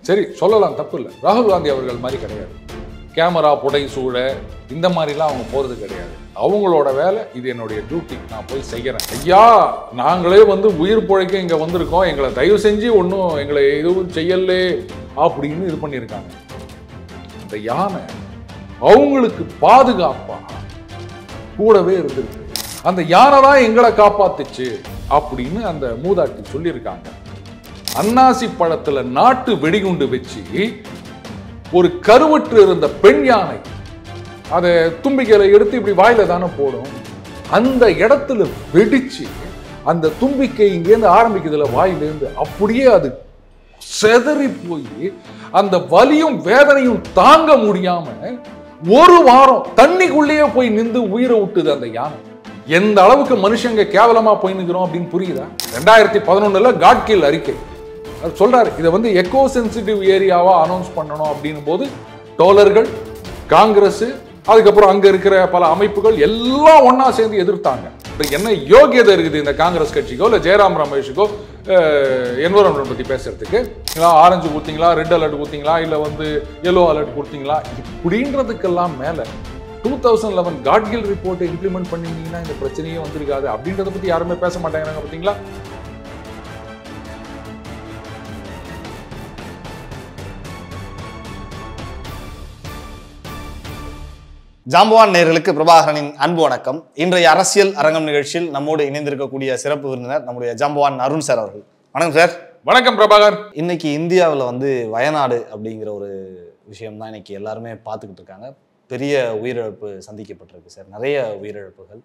சரி சொல்லலாம், தப்பு இல்லை. ராகுல் காந்தி அவர்கள் மாதிரி கிடையாது. கேமரா புடை சூழ இந்த மாதிரிலாம் அவங்க போகிறது கிடையாது. அவங்களோட வேலை, இது என்னுடைய டியூட்டி, நான் போய் செய்கிறேன். ஐயா நாங்களே உயிர் பிழைக்க இங்கே வந்திருக்கோம், எங்களை தயவு செஞ்சு ஒன்றும் எங்களை எதுவும் செய்யலே அப்படின்னு இது பண்ணியிருக்காங்க. அந்த யானை அவங்களுக்கு பாதுகாப்பா கூடவே இருந்திருக்கு. அந்த யானை தான் எங்களை காப்பாத்துச்சு அப்படின்னு அந்த மூதாட்டி சொல்லியிருக்காங்க. அன்னாசி பழத்துல நாட்டு வெடிகுண்டு வச்சு ஒரு கருவற்று இருந்த பெண் யானை அதை தும்பிக்கையில எடுத்து இப்படி வாயில தானே போடும். அந்த இடத்துல வெடிச்சு அந்த தும்பிக்கை இங்கேருந்து ஆரம்பிக்கிறதுல வாயிலேருந்து அப்படியே அது செதறி போய் அந்த வலியும் வேதனையும் தாங்க முடியாம ஒரு வாரம் தண்ணிக்குள்ளேயே போய் நின்று உயிரை விட்டுது அந்த யானை. எந்த அளவுக்கு மனுஷங்க கேவலமா போய் நிற்கிறோம் அப்படின்னு புரியுதா? 2011 காட்கில் அறிக்கை சொல்றாரு, இதை எக்கோ சென்சிட்டிவ் ஏரியாவா அனௌன்ஸ் பண்ணணும் அப்படின்னு போது டோலர்கள், காங்கிரஸ், அதுக்கப்புறம் அங்க இருக்கிற பல அமைப்புகள் எல்லாம் ஒன்னா சேர்ந்து எதிர்த்தாங்க. என்ன யோகியதை இருக்குது இந்த காங்கிரஸ் கட்சிக்கோ இல்ல ஜெயராம் ரமேஷுக்கோ என்வரன்மெண்ட் பத்தி பேசுறதுக்கு? ஆரஞ்சு கொடுத்தீங்களா, ரெட் அலர்ட் கொடுத்தீங்களா, இல்ல எல்லோ அலர்ட் கொடுத்தீங்களா? இப்படின்றதுக்கெல்லாம் மேல 2011 காட்கில் ரிப்போர்ட்டை இம்ப்ளிமெண்ட் பண்ணிருந்தீங்கன்னா இந்த பிரச்சனையே வந்திருக்காது அப்படின்றத பத்தி யாருமே பேச மாட்டேங்கிறாங்க. பாத்தீங்களா? ஜாம்பவான் நேயர்களுக்கு பிரபாகரனின் அன்பு வணக்கம். இன்றைய அரசியல் அரங்கம் நிகழ்ச்சியில் நம்மோடு இணைந்திருக்கக்கூடிய சிறப்பு விருந்தினர் நம்முடைய ஜாம்பவான் அருண் சார் அவர்கள். வணக்கம் சார். வணக்கம் பிரபாகர். இன்னைக்கு இந்தியாவில் வயநாடு அப்படிங்கிற ஒரு விஷயம் தான் இன்னைக்கு எல்லாருமே பார்த்துக்கிட்டு இருக்காங்க. பெரிய உயிரிழப்பு சந்திக்கப்பட்டிருக்கு சார், நிறைய உயிரிழப்புகள்.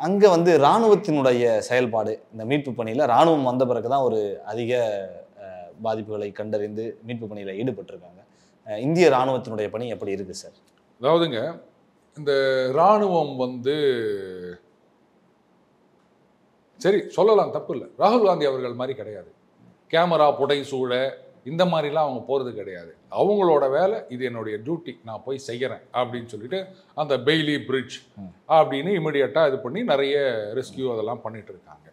அங்கே இராணுவத்தினுடைய செயல்பாடு, இந்த மீட்பு பணியில் இராணுவம் வந்த பிறகு தான் ஒரு அதிக பாதிப்புகளை கண்டறிந்து மீட்பு பணியில் ஈடுபட்டிருக்காங்க. இந்திய இராணுவத்தினுடைய பணி எப்படி இருக்குது சார்? அதாவதுங்க, இந்த இராணுவம் சரி சொல்லலாம், தப்பு இல்லை. ராகுல் காந்தி அவர்கள் மாதிரி கிடையாது. கேமரா புடை சூழ இந்த மாதிரிலாம் அவங்க போகிறது கிடையாது. அவங்களோட வேலை, இது என்னுடைய டியூட்டி, நான் போய் செய்கிறேன் அப்படின்னு சொல்லிட்டு அந்த பெய்லி பிரிட்ஜ் அப்படின்னு இமிடியட்டாக இது பண்ணி நிறைய ரெஸ்கியூ அதெல்லாம் பண்ணிட்டு இருக்காங்க.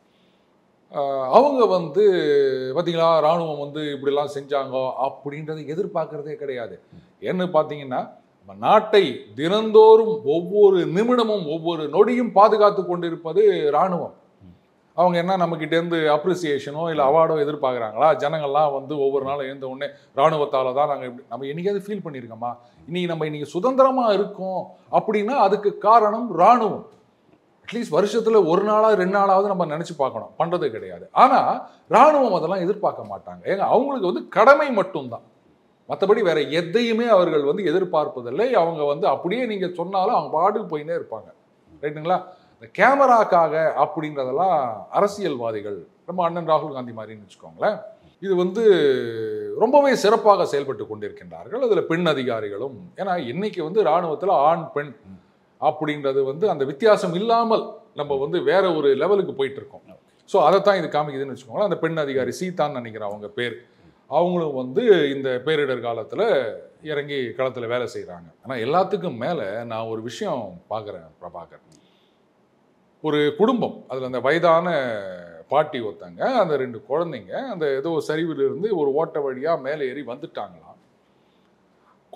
அவங்க பார்த்தீங்களா, இராணுவம் இப்படிலாம் செஞ்சாங்க அப்படின்றத எதிர்பார்க்கறதே கிடையாது. ஏன்னு பார்த்தீங்கன்னா, நாட்டை தினந்தோறும் ஒவ்வொரு நிமிடமும் ஒவ்வொரு நொடியும் பாதுகாத்து கொண்டிருப்பது இராணுவம். அவங்க என்ன நம்மகிட்டேருந்து அப்ரிசியேஷனோ இல்லை அவார்டோ எதிர்பார்க்குறாங்களா? ஜனங்கள்லாம் ஒவ்வொரு நாளும் எழுந்த உடனே இராணுவத்தால் தான் நாங்கள் நம்ம என்னைக்காவது ஃபீல் பண்ணியிருக்கோமா? இன்னைக்கு சுதந்திரமாக இருக்கோம் அப்படின்னா அதுக்கு காரணம் இராணுவம். அட்லீஸ்ட் வருஷத்தில் ஒரு நாளாவது 2 நாளாவது நம்ம நினச்சி பார்க்கணும், பண்ணுறது கிடையாது. ஆனால் இராணுவம் அதெல்லாம் எதிர்பார்க்க மாட்டாங்க. ஏங்க, அவங்களுக்கு கடமை மட்டும்தான், மற்றபடி வேற எதையுமே அவர்கள் எதிர்பார்ப்பதில்லை. அவங்க அப்படியே நீங்கள் சொன்னாலும் அவங்க பாட்டுக்கு போயினே இருப்பாங்க. ரைட்டுங்களா? இந்த கேமராக்காக அப்படின்றதெல்லாம் அரசியல்வாதிகள், நம்ம அண்ணன் ராகுல் காந்தி மாதிரின்னு வச்சுக்கோங்களேன், இது ரொம்பவே சிறப்பாக செயல்பட்டு கொண்டிருக்கின்றார்கள். அதில் பெண் அதிகாரிகளும், ஏன்னா இன்னைக்கு இராணுவத்தில் ஆண் பெண் அப்படின்றது அந்த வித்தியாசம் இல்லாமல் நம்ம வேற ஒரு லெவலுக்கு போயிட்டு இருக்கோம். ஸோ அதைத்தான் இது காமிக்குதுன்னு வச்சுக்கோங்களேன். அந்த பெண் அதிகாரி சீதான்னு நினைக்கிறேன் அவங்க பேர், அவங்களும் இந்த பேரிடர் காலத்தில் இறங்கி களத்தில் வேலை செய்கிறாங்க. ஆனால் எல்லாத்துக்கும் மேலே நான் ஒரு விஷயம் பார்க்குறேன் பிரபாகர். ஒரு குடும்பம், அதில் அந்த வயதான பாட்டி ஒருத்தங்க, அந்த 2 குழந்தைங்க அந்த ஏதோ சரிவிலிருந்து ஒரு ஓட்ட வழியாக மேலே ஏறி வந்துட்டாங்களாம்.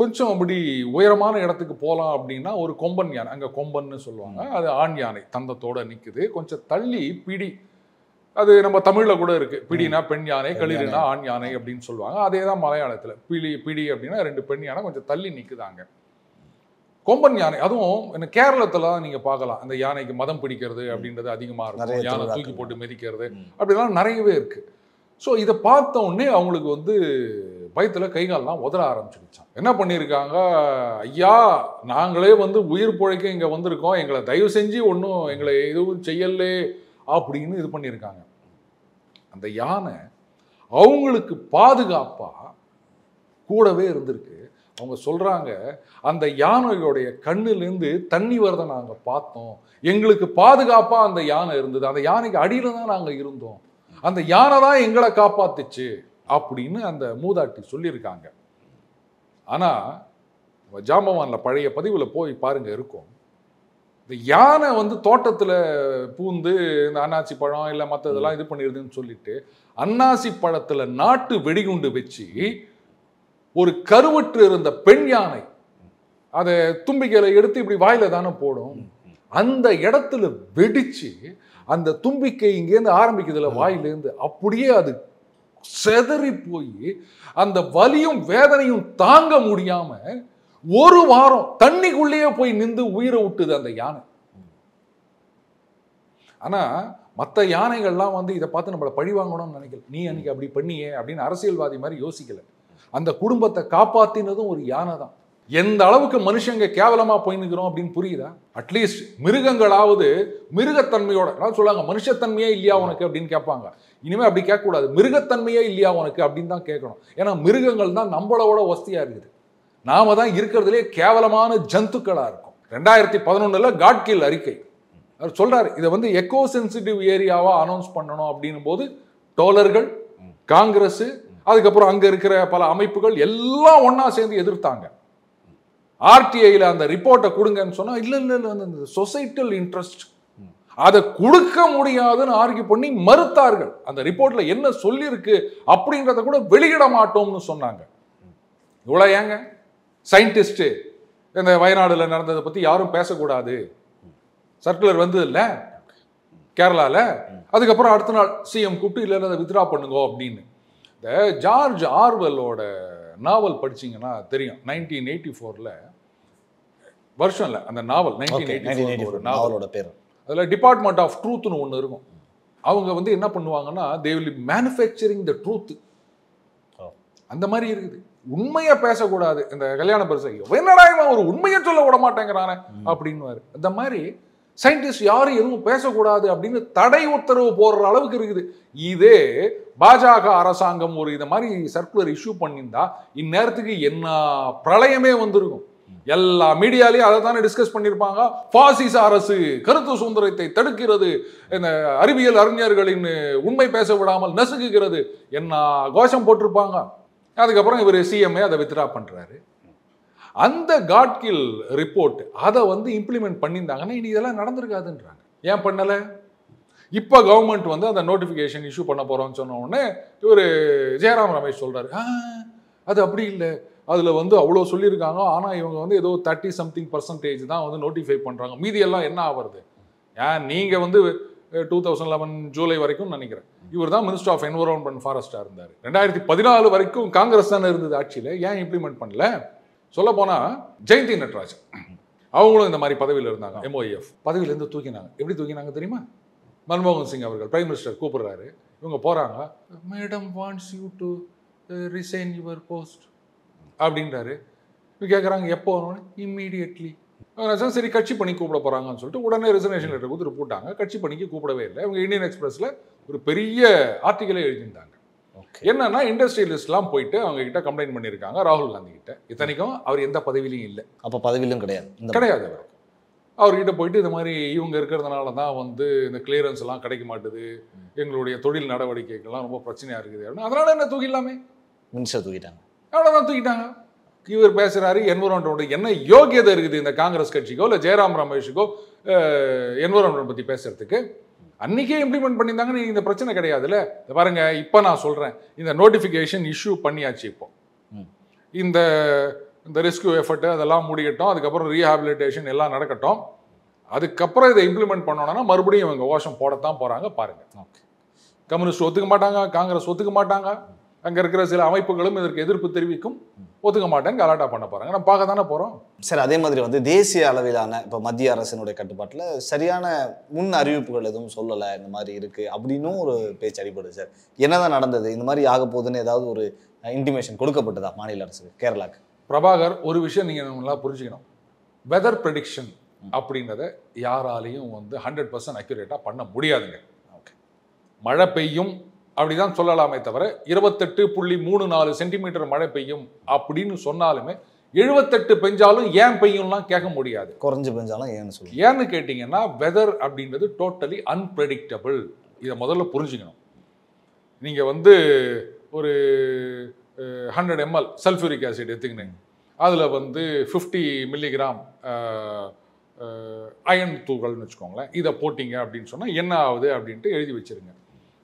கொஞ்சம் அப்படி உயரமான இடத்துக்கு போகலாம் அப்படின்னா ஒரு கொம்பன் யானை, அங்கே கொம்பன்னு சொல்லுவாங்க, அது ஆண் யானை தந்தத்தோடு நிற்குது. கொஞ்சம் தள்ளி பிடி, அது நம்ம தமிழில் கூட இருக்கு, பிடினா பெண் யானை, களிறுனா ஆண் யானை அப்படின்னு சொல்லுவாங்க. அதே தான் மலையாளத்தில் பிடி அப்படின்னா 2 பெண் யானை கொஞ்சம் தள்ளி நிற்குதாங்க. கொம்பன் யானை, அதுவும் கேரளத்துல தான் நீங்க பார்க்கலாம். அந்த யானைக்கு மதம் பிடிக்கிறது அப்படின்றது அதிகமா இருக்கும், யானை தூக்கி போட்டு மிதிக்கிறது அப்படிலாம் நிறையவே இருக்கு. ஸோ இதை பார்த்த உடனே அவங்களுக்கு பயத்துல கைகாலெல்லாம் உதற ஆரம்பிச்சிருச்சான். என்ன பண்ணியிருக்காங்க, ஐயா நாங்களே உயிர் பிழைக்க இங்க வந்திருக்கோம், எங்களை தயவு செஞ்சு ஒன்றும் எங்களை எதுவும் செய்யலே அப்படின்னு இது பண்ணியிருக்காங்க. அந்த யானை அவங்களுக்கு பாதுகாப்பா கூடவே இருந்திருக்கு. அவங்க சொல்றாங்க, அந்த யானையோடைய கண்ணிலிருந்து தண்ணி வரதை நாங்கள் பார்த்தோம், எங்களுக்கு பாதுகாப்பா அந்த யானை இருந்தது, அந்த யானைக்கு அடியில தான் நாங்கள் இருந்தோம், அந்த யானை தான் எங்களை காப்பாத்துச்சு அப்படின்னு அந்த மூதாட்டி சொல்லியிருக்காங்க. ஆனா ஜாம்பவான்ல பழைய பதிவுல போய் பாருங்க இருக்கும், இந்த யானை தோட்டத்தில் பூந்து இந்த அன்னாசி பழம் இல்லை மற்றதெல்லாம் இது பண்ணிடுதுன்னு சொல்லிட்டு அன்னாசி பழத்தில் நாட்டு வெடிகுண்டு வச்சு ஒரு கருவற்று இருந்த பெண் யானை அதை தும்பிக்கையில எடுத்து இப்படி வாயில தானே போடும். அந்த இடத்துல வெடிச்சு அந்த தும்பிக்கை இங்கேருந்து ஆரம்பிக்குதுல வாயிலேருந்து, அப்படியே அது செதறி போய் அந்த வலியும் வேதனையும் தாங்க முடியாம ஒரு வாரம் தண்ணிக்குள்ளேயே போய் நின்று உயிரை விட்டுது அந்த யானை. ஆனா மற்ற யானைகள்லாம் வந்து இதை பார்த்து நம்மளை பழி வாங்கணும்னு நினைக்கல. நீ அன்னைக்கு அப்படி பண்ணியே அப்படின்னு அரசியல்வாதி மாதிரி யோசிக்கல. அந்த குடும்பத்தை காப்பாத்தினதும் ஒரு யானை தான். எந்த அளவுக்கு மனுஷங்க கேவலமா போய் நிற்கிறோம் அப்படின்னு புரியுதா? அட்லீஸ்ட் மிருகங்களாவது மிருகத்தன்மையோட, அதாவது சொல்லுவாங்க மனுஷத்தன்மையே இல்லையா உனக்கு அப்படின்னு கேட்பாங்க. இனிமே அப்படி கேட்கக்கூடாது, மிருகத்தன்மையே இல்லையா உனக்கு அப்படின்னு தான் கேட்கணும். ஏன்னா மிருகங்கள் தான் நம்மளோட வசதியா இருக்குது. நாம தான் இருக்கிறதுலே கேவலமான ஜந்துக்களா இருக்கும். 2011 காட்கில் அறிக்கை அவர் சொல்றாரு, இதை வந்து எக்கோ சென்சிட்டிவ் ஏரியாவா அனௌன்ஸ் பண்ணணும் அப்படின்னும் போது டோலர்கள், காங்கிரஸ், அதுக்கப்புறம் அங்க இருக்கிற பல அமைப்புகள் எல்லாம் ஒன்னா சேர்ந்து எதிர்த்தாங்க. ஆர்டிஐல அந்த ரிப்போர்ட்டை கொடுங்கன்னு சொன்னா இல்ல இல்ல இல்ல அந்த சொசைட்டல் இன்ட்ரெஸ்ட் அதை கொடுக்க முடியாதுன்னு ஆர்கியூ பண்ணி மறுத்தார்கள். அந்த ரிப்போர்ட்ல என்ன சொல்லியிருக்கு அப்படின்றத கூட வெளியிட மாட்டோம்னு சொன்னாங்க. இவ்வளவு ஏங்க சயின்டிஸ்ட் இந்த வயநாடுல நடந்ததை பத்தி யாரும் பேசக்கூடாது சர்க்குலர் வந்து இல்ல கேரளால. அதுக்கப்புறம் அடுத்த நாள் சிஎம் கூப்பிட்டு இல்ல அதை வித்ரா பண்ணுங்க அப்படின்னு. இந்த ஜார்ஜ் ஆர்வெல்லோட நாவல் படிச்சீங்கன்னா தெரியும். 1984 வருஷம் இல்லை அந்த நாவல் 1984 நாவலோட பேர். அதில் டிபார்ட்மெண்ட் ஆஃப் ட்ரூத்னு ஒன்று இருக்கும். அவங்க வந்து என்ன பண்ணுவாங்கன்னா they will manufacturing the truth. அந்த மாதிரி இருக்குது. உண்மையை பேசக்கூடாது. இந்த கல்யாண பரிசை என்னடா ஒரு உண்மையை சொல்ல விட மாட்டேங்கிறானே அப்படின்னு. அந்த மாதிரி சயின்டிஸ்ட் யாரும் எதுவும் பேசக்கூடாது அப்படின்னு தடை உத்தரவு போடுற அளவுக்கு இருக்குது. இதே பாஜக அரசாங்கம் ஒரு இந்த மாதிரி சர்க்குலர் இஷ்யூ பண்ணியிருந்தா இந்நேரத்துக்கு என்ன பிரளயமே வந்திருக்கும். எல்லா மீடியாலையும் அதை தானே டிஸ்கஸ் பண்ணியிருப்பாங்க. பாசிச அரசு கருத்து சுதந்திரத்தை தடுக்கிறது, இந்த அறிவியல் அறிஞர்களின் உண்மை பேச விடாமல் நசுக்குகிறது, என்ன கோஷம் போட்டிருப்பாங்க. அதுக்கப்புறம் இவர் சிஎம்ஏ அதை வித்ரா பண்றாரு. அந்த காட்கில் ரிப்போர்ட் அதை வந்து இம்ப்ளிமெண்ட் பண்ணியிருந்தாங்கன்னா இனி இதெல்லாம் நடந்திருக்காதுன்றாங்க. ஏன் பண்ணல? இப்போ கவர்மெண்ட் வந்து அந்த நோட்டிஃபிகேஷன் இஷ்யூ பண்ண போறோம்னு சொன்ன உடனே இவர் ஜெயராம் ரமேஷ் சொல்றாரு, அது அப்படி இல்லை, அதுல வந்து அவ்வளோ சொல்லியிருக்காங்க, ஆனா இவங்க வந்து ஏதோ 30-something% தான் வந்து நோட்டிஃபை பண்றாங்க, மீதி எல்லாம் என்ன ஆகுறது? ஏன் நீங்க வந்து 2011 ஜூலை வரைக்கும் நினைக்கிறேன் இவர் தான் மினிஸ்டர் ஆஃப் என்விரான்மெண்ட் ஃபாரஸ்டா இருந்தார். 2014 வரைக்கும் காங்கிரஸ் தானே இருந்தது ஆட்சியில, ஏன் இம்ப்ளிமெண்ட் பண்ணல? சொல்ல போனா ஜெயந்தி நட்ராஜன் அவங்களும் இந்த மாதிரி பதவியில் இருந்தாங்க. MOEF பதவியிலேருந்து தூக்கினாங்க. எப்படி தூக்கினாங்க தெரியுமா? மன்மோகன் சிங் அவர்கள் பிரைம் மினிஸ்டர் கூப்பிடுறாரு, இவங்க போறாங்க, madam wants you to resign your post அப்படின்றாரு. கேட்குறாங்க எப்போ? இம்மீடியட்லி. சரி கட்சி பணி கூப்பிட போறாங்கன்னு சொல்லிட்டு உடனே ரிசர்வேஷன் லெட்டர் கொடுத்துட்டு போட்டாங்க. கட்சி பணிக்கு கூப்பிடவே இல்லை. இவங்க இந்தியன் எக்ஸ்பிரஸ்ல ஒரு பெரிய ஆர்டிக்கலே எழுதியிருந்தாங்க. என்னன்னா இண்டஸ்ட்ரியலிஸ்ட்லாம் போயிட்டு அவங்க கிட்ட கம்ப்ளைண்ட் பண்ணியிருக்காங்க ராகுல் காந்தி கிட்ட. இத்தனைக்கும் அவர் எந்த பதவியிலையும் இல்லை. அப்போ பதவியிலும் கிடையாது. அவர்கிட்ட போயிட்டு இந்த மாதிரி இவங்க இருக்கிறதுனால தான் வந்து இந்த கிளியரன்ஸ் எல்லாம் கிடைக்க மாட்டுது, எங்களுடைய தொழில் நடவடிக்கைகள்லாம் ரொம்ப பிரச்சனையா இருக்குது அப்படின்னு. அதனால என்ன தூக்கிடலாமே, மினிஸ்டர் தூக்கிட்டாங்க. அவ்வளோதான் தூக்கிட்டாங்க. இவர் பேசுறாரு என்விரான்மெண்ட் என்ன யோகியதை இருக்குது இந்த காங்கிரஸ் கட்சிக்கோ இல்லை ஜெயராம் ரமேஷுக்கோ என்விரான்மெண்ட் பத்தி பேசுறதுக்கு? அன்னைக்கே இம்ப்ளிமெண்ட் பண்ணியிருந்தாங்க, இந்த பிரச்சனை கிடையாதுல்ல. பாருங்க இப்போ நான் சொல்றேன், இந்த நோட்டிஃபிகேஷன் இஷ்யூ பண்ணியாச்சு. இப்போ இந்த ரெஸ்கியூ எஃபர்ட் அதெல்லாம் முடியட்டும், அதுக்கப்புறம் ரீஹாபிலிட்டேஷன் எல்லாம் நடக்கட்டும், அதுக்கப்புறம் இதை இம்ப்ளிமெண்ட் பண்ணோன்னா மறுபடியும் இவங்க கோஷம் போடத்தான் போறாங்க. பாருங்க, கம்யூனிஸ்ட் ஒத்துக்க மாட்டாங்க, காங்கிரஸ் ஒத்துக்க மாட்டாங்க, அங்க இருக்கிற சில அமைப்புகளும் இதற்கு எதிர்ப்பு தெரிவிக்கும், ஒத்துக்க மாட்டேங்க, கலாட்டா பண்ண போறாங்க. நம்ம பார்க்க தானே போறோம். சரி, அதே மாதிரி வந்து தேசிய அளவிலான இப்போ மத்திய அரசினுடைய கட்டுப்பாட்டில் சரியான முன் அறிவிப்புகள் எதுவும் சொல்லலை, இந்த மாதிரி இருக்கு அப்படின்னும் ஒரு பேச்சு அடிபடுது. சார் என்னதான் நடந்தது? இந்த மாதிரி ஆக போகுதுன்னு ஏதாவது ஒரு இன்டிமேஷன் கொடுக்கப்பட்டதா மாநில அரசுக்கு, கேரளாக்கு? பிரபாகர், ஒரு விஷயம் நீங்க நல்லா புரிஞ்சுக்கணும். வெதர் ப்ரெடிக்ஷன் அப்படின்றத யாராலையும் வந்து 100% அக்யூரேட்டா பண்ண முடியாதுங்க. மழை பெய்யும் அப்படிதான் சொல்லலாமே தவிர 28.34 சென்டிமீட்டர் மழை பெய்யும் அப்படின்னு சொன்னாலுமே 78 பெஞ்சாலும் ஏன் பெய்யும்லாம் கேட்க முடியாது. குறைஞ்சு பெஞ்சாலும் ஏன்னு சொல்லி ஏன்னு கேட்டீங்கன்னா வெதர் அப்படின்றது டோட்டலி அன்பிரடிக்டபிள். இதை முதல்ல புரிஞ்சுக்கணும். நீங்க வந்து ஒரு 100 ml சல்ஃபியூரிக் ஆசிட் எடுத்துக்கினீங்க, அதில் வந்து 50 மில்லிகிராம் அயன் தூள்கள்னு வச்சுக்கோங்களேன், இதை போட்டிங்க அப்படின்னு சொன்னால் என்ன ஆகுது அப்படின்ட்டு எழுதி வச்சிருங்க.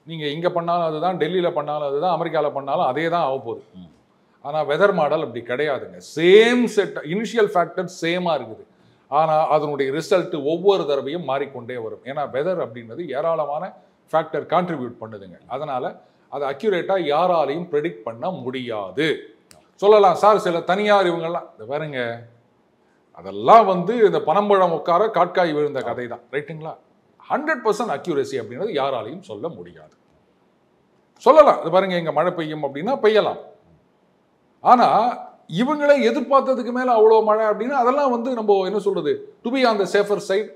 நீங்கள் இங்கே பண்ணாலும் அதுதான், டெல்லியில் பண்ணாலும் அதுதான், அமெரிக்காவில் பண்ணாலும் அதே தான் ஆக போகுது. ஆனால் வெதர் மாடல் அப்படி கிடையாதுங்க. சேம் செட் இனிஷியல் ஃபேக்டர் சேமாக இருக்குது, ஆனால் அதனுடைய ரிசல்ட் ஒவ்வொரு தடவையும் மாறிக்கொண்டே வரும். ஏன்னா வெதர் அப்படின்றது ஏராளமான ஃபேக்டர் கான்ட்ரிபியூட் பண்ணுதுங்க. அதனால் அதை அக்யூரேட்டாக யாராலையும் ப்ரெடிக்ட் பண்ண முடியாது. சொல்லலாம் சார் சில தனியார் இவங்கெல்லாம் இந்த பாருங்க, அதெல்லாம் வந்து இந்த பனம்பழம் உட்கார காட்காய் விழுந்த கதை தான், ரைட்டுங்களா? 100% அக்யூரசி அப்படின்றது யாராலையும் சொல்ல முடியாது. சொல்லலாம் இது பாருங்க இங்கே மழை பெய்யும் அப்படின்னா பெய்யலாம், ஆனால் இவங்களே எதிர்பார்த்ததுக்கு மேலே அவ்வளோ மழை அப்படின்னா அதெல்லாம் வந்து நம்ம என்ன சொல்றது, to be on the safer side.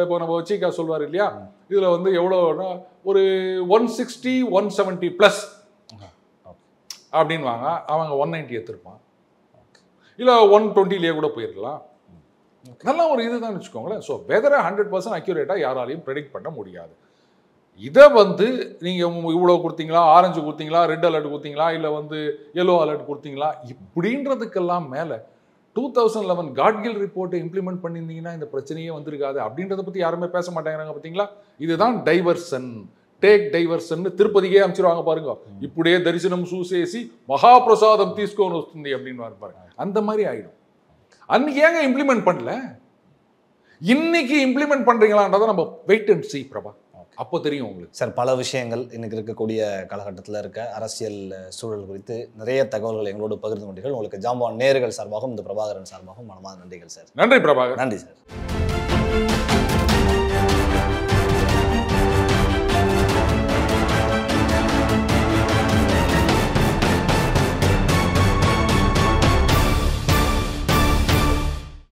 இப்போ நம்ம வச்சிக்கா சொல்வார் இல்லையா, இதில் வந்து எவ்வளோனா ஒரு 160 170 ப்ளஸ் அப்படின்வாங்க, அவங்க 190 எடுத்திருப்பான், இல்லை 120 கூட போயிருக்கலாம். நல்லா ஒரு இதுதான் வச்சுக்கோங்களேன். ஸோ வெதரை 100% அக்யூரேட்டாக யாராலையும் ப்ரெடிக்ட் பண்ண முடியாது. இதை வந்து நீங்கள் இவ்வளோ கொடுத்தீங்களா, ஆரஞ்சு கொடுத்தீங்களா, ரெட் அலர்ட் கொடுத்தீங்களா, இல்லை வந்து எல்லோ அலர்ட் கொடுத்தீங்களா, இப்படின்றதுக்கெல்லாம் மேலே 2011 காட்கில் ரிப்போர்ட்டை இம்ப்ளிமெண்ட் பண்ணியிருந்தீங்கன்னா இந்த பிரச்சனையே வந்திருக்காது அப்படின்றத பற்றி யாருமே பேச மாட்டேங்கிறாங்க. பார்த்தீங்களா, இதுதான் டைவர்சன், டேக் டைவர்சன். திருப்பதிக்கே அமைச்சிருவாங்க பாருங்க, இப்படியே தரிசனம் சூசேசி மகாபிரசாதம் தீஸ்கோன்னு வస్తుంది அப்படின்னு பாருங்க. அந்த மாதிரி ஆயிடும். அன்னைக்கு ஏங்க இம்ப்ளிமெண்ட் பண்ணல, இன்னைக்கு இம்ப்ளிமெண்ட் பண்றீங்களான்றதை நம்ம வெயிட் அண்ட் சீ பிரபா, அப்போ தெரியும் உங்களுக்கு. சார், பல விஷயங்கள் இன்னைக்கு இருக்கக்கூடிய காலகட்டத்தில் இருக்க அரசியல் சூழல் குறித்து நிறைய தகவல்கள் எங்களோடு பகிர்ந்து கொண்டீர்கள். உங்களுக்கு ஜாம்பவான் நேயர்கள் சார்பாகவும் இந்த பிரபாகரன் சார்பாகவும் மனமார்ந்த நன்றிகள் சார். நன்றி பிரபாகர். நன்றி சார்.